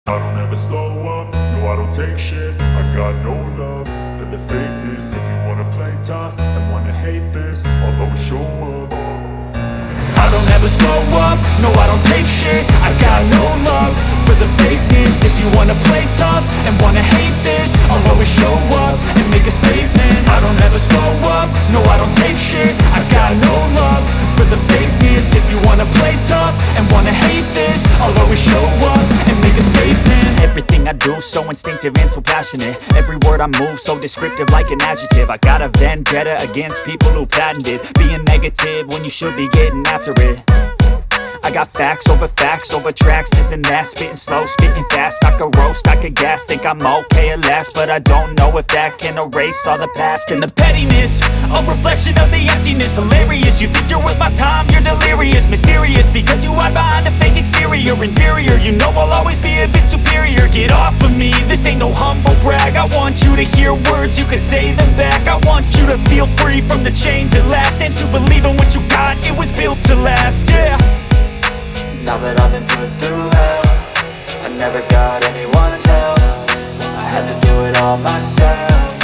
I don't ever slow up, no I don't take shit. I got no love for the fakeness. If you wanna play tough and wanna hate this, I'll always show up. I don't ever slow up, no I don't take shit. I got no love for the fakeness. If you wanna play tough and wanna hate this, I'll always show up and make a statement. I don't ever slow up, no I don't take shit. I got no love for the fakeness. If you wanna play tough and wanna hate this, I'll always show up and make a statement. Everything I do so instinctive and so passionate. Every word I move so descriptive like an adjective. I got a vendetta against people who patented being negative when you should be getting after it. I got facts over tracks, this and that. Spitting slow, spitting fast, I could roast, I could gas. Think I'm okay at last, but I don't know if that can erase all the past. And the pettiness, a reflection of the emptiness. Hilarious, you think you're worth my time, you're delirious. Mysterious, because you hide behind a fake exterior. Inferior, you know I'll always be a bit superior. Get off of me, this ain't no humble brag. I want you to hear words, you can say them back. I want you to feel free from the chains at last, and to believe in what you got, it was built to last, yeah. Now that I've been put through hell, I never got anyone's help. I had to do it all myself.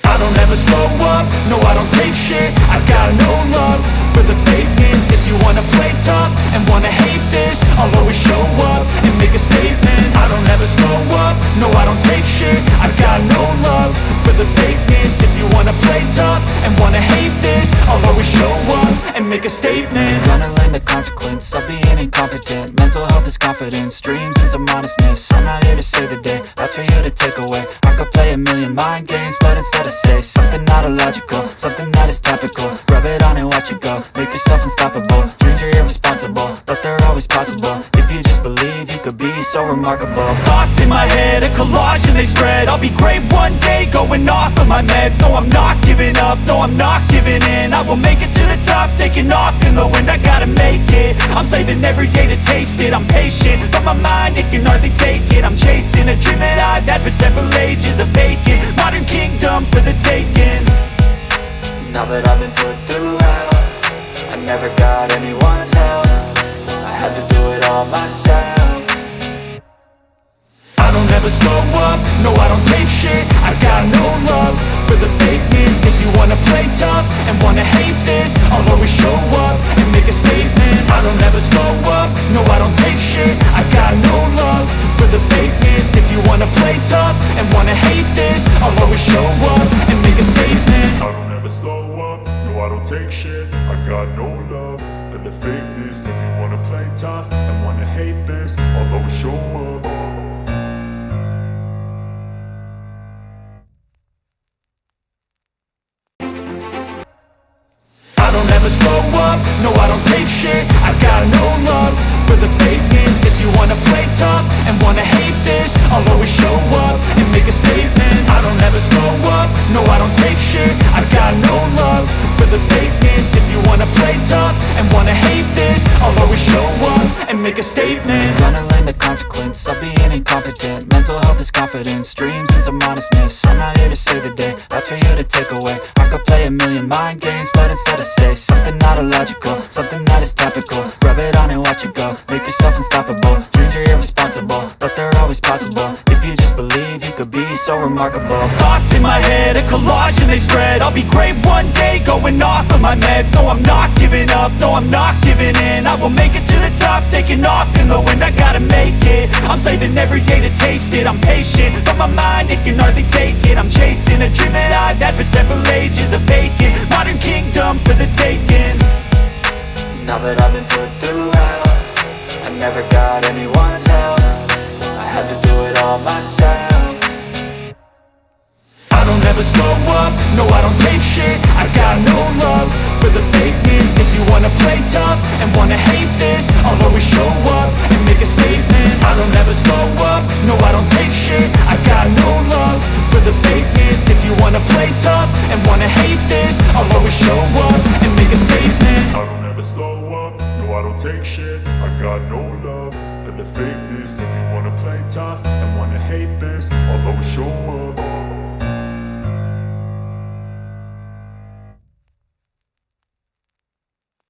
I don't ever slow up, no I don't take shit. I got no love for the fakeness. If you wanna play tough and wanna hate this, I'll always show up and make a statement. I don't ever slow up, no I don't take shit. I got no love for the fakeness. If you wanna play tough and wanna hate this, I'll always show up and make a statement. Gonna learn the consequence of being incompetent. Mental health is confidence, dreams and some honestness. I'm not here to save the day, that's for you to take away. I could play a million mind games, but instead I say something not illogical, something that is topical. Rub it on and watch it go, make yourself unstoppable. Dreams are irresponsible, but they're always possible. If you just believe, you could be so remarkable. Thoughts in my head, a collage and they spread. I'll be great one day, going off of my meds. No, I'm not giving up, no, I'm not giving in. I will make it to the top, taking off in the wind. I gotta make it, I'm saving every day to taste it. I'm patient, but my mind, it can hardly take it. I'm chasing a dream that I've had for several ages. A vacant, modern kingdom for the taking. Now that I've been put through hell, I never got anyone's help. I had to do it all myself. I don't ever slow up, no I don't take shit. I got no love for the fakeness. If you wanna play tough and wanna hate this, I'll always show up and make a statement. I don't ever slow up, no I don't take shit. I got no love for the fakeness. If you wanna play tough and wanna hate this, I'll always show up and make a statement. I don't ever slow up, no I don't take shit. I got no love for the fakeness. If you wanna play tough and wanna hate this, I'll always show up. I don't ever slow up, no I don't take shit. I got no love for the fakeness. If you wanna play tough and wanna hate this, I'll always show up and make a statement. I don't ever slow up, no I don't take shit. I got no love for the fakeness. If you wanna play tough and wanna hate this, I'll always show up and make a statement. Gonna learn the consequence of being incompetent. Mental health is confidence, dreams and some honestness. I'm not here to save the day, that's for you to take away. I could play a million mind games, but instead I say something not illogical, something that is topical. Rub it on and watch it go, make yourself unstoppable. Dreams are irresponsible, but they're always possible. If you just believe, you could be so remarkable. Thoughts in my head, a collage and they spread. I'll be great one day, going off of my meds. No, I'm not giving up, no, I'm not giving in. I will make it to the top, taking off in the wind. I gotta make it, I'm saving every day to taste it. I'm patient, but my mind, it can hardly take it. I'm chasing a dream that I've had for several ages. A vacant, modern kingdom for the taking. Now that I've been put through hell, I never got anyone's help. I had to do it all myself. I don't ever slow up, no I don't take shit. I got no love for the fakeness. If you wanna play tough and wanna hate this, I'll always show up and make a statement. I don't ever slow up, no I don't take shit. I got no love for the fakeness. If you wanna play tough and wanna hate this, I'll always show up and make a statement. I don't ever slow up, no I don't take shit. I got no love for the fakeness. If you wanna play tough and wanna hate this, I'll always show up.